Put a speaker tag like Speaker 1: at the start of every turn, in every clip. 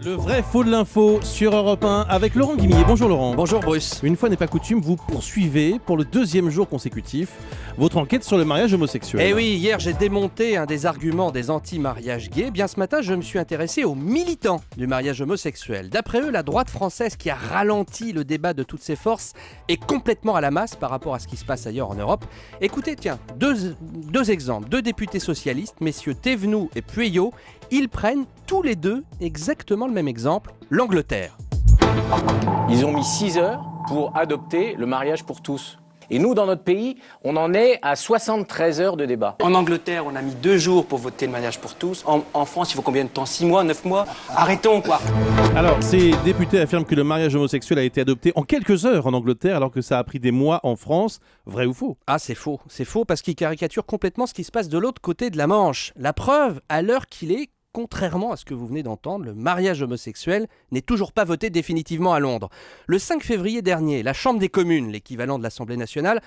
Speaker 1: Le vrai faux de l'info sur Europe 1 avec Laurent Guimier. Bonjour Laurent.
Speaker 2: Bonjour Bruce.
Speaker 1: Une fois n'est pas coutume, vous poursuivez pour le deuxième jour consécutif votre enquête sur le mariage homosexuel.
Speaker 2: Eh oui, hier j'ai démonté un des arguments des anti-mariages gays. Bien ce matin, je me suis intéressé aux militants du mariage homosexuel. D'après eux, la droite française qui a ralenti le débat de toutes ses forces est complètement à la masse par rapport à ce qui se passe ailleurs en Europe. Écoutez, tiens, deux exemples. Deux députés socialistes, messieurs Thévenoud et Pueyo, ils prennent tous les deux exactement le même exemple, l'Angleterre.
Speaker 3: Ils ont mis 6 heures pour adopter le mariage pour tous. Et nous, dans notre pays, on en est à 73 heures de débat.
Speaker 4: En Angleterre, on a mis 2 jours pour voter le mariage pour tous. En France, il faut combien de temps? 6 mois, 9 mois? Arrêtons, quoi.
Speaker 1: Alors, ces députés affirment que le mariage homosexuel a été adopté en quelques heures en Angleterre, alors que ça a pris des mois en France. Vrai ou faux?
Speaker 2: Ah, c'est faux. C'est faux parce qu'ils caricaturent complètement ce qui se passe de l'autre côté de la Manche. La preuve, à l'heure qu'il est, contrairement à ce que vous venez d'entendre, le mariage homosexuel n'est toujours pas voté définitivement à Londres. Le 5 février dernier, la Chambre des communes, l'équivalent de l'Assemblée nationale,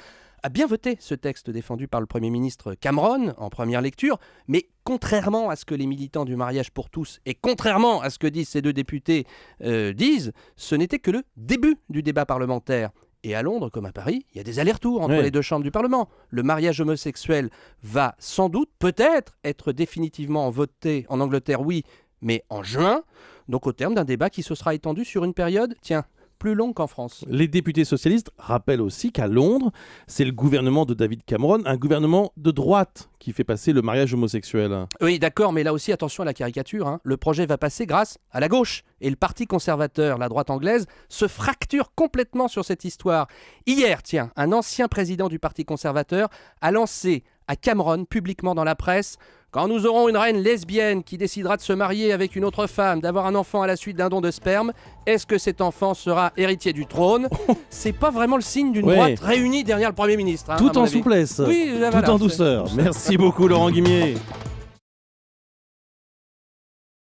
Speaker 2: a bien voté ce texte défendu par le Premier ministre Cameron en première lecture, mais contrairement à ce que les militants du mariage pour tous et contrairement à ce que disent ces deux députés disent, ce n'était que le début du débat parlementaire. Et à Londres, comme à Paris, il y a des allers-retours entre les deux chambres du Parlement. Le mariage homosexuel va sans doute, peut-être, être définitivement voté en Angleterre, oui, mais en juin, donc au terme d'un débat qui se sera étendu sur une période, tiens, plus longue qu'en France.
Speaker 1: Les députés socialistes rappellent aussi qu'à Londres, c'est le gouvernement de David Cameron, un gouvernement de droite, qui fait passer le mariage homosexuel.
Speaker 2: Oui, d'accord, mais là aussi, attention à la caricature. Hein. Le projet va passer grâce à la gauche. Et le parti conservateur, la droite anglaise, se fracture complètement sur cette histoire. Hier, tiens, un ancien président du parti conservateur a lancé à Cameron, publiquement dans la presse, quand nous aurons une reine lesbienne qui décidera de se marier avec une autre femme, d'avoir un enfant à la suite d'un don de sperme, est-ce que cet enfant sera héritier du trône? C'est pas vraiment le signe d'une droite réunie derrière le Premier ministre. Hein,
Speaker 1: tout en souplesse,
Speaker 2: oui,
Speaker 1: tout en douceur. Merci beaucoup Laurent Guimier.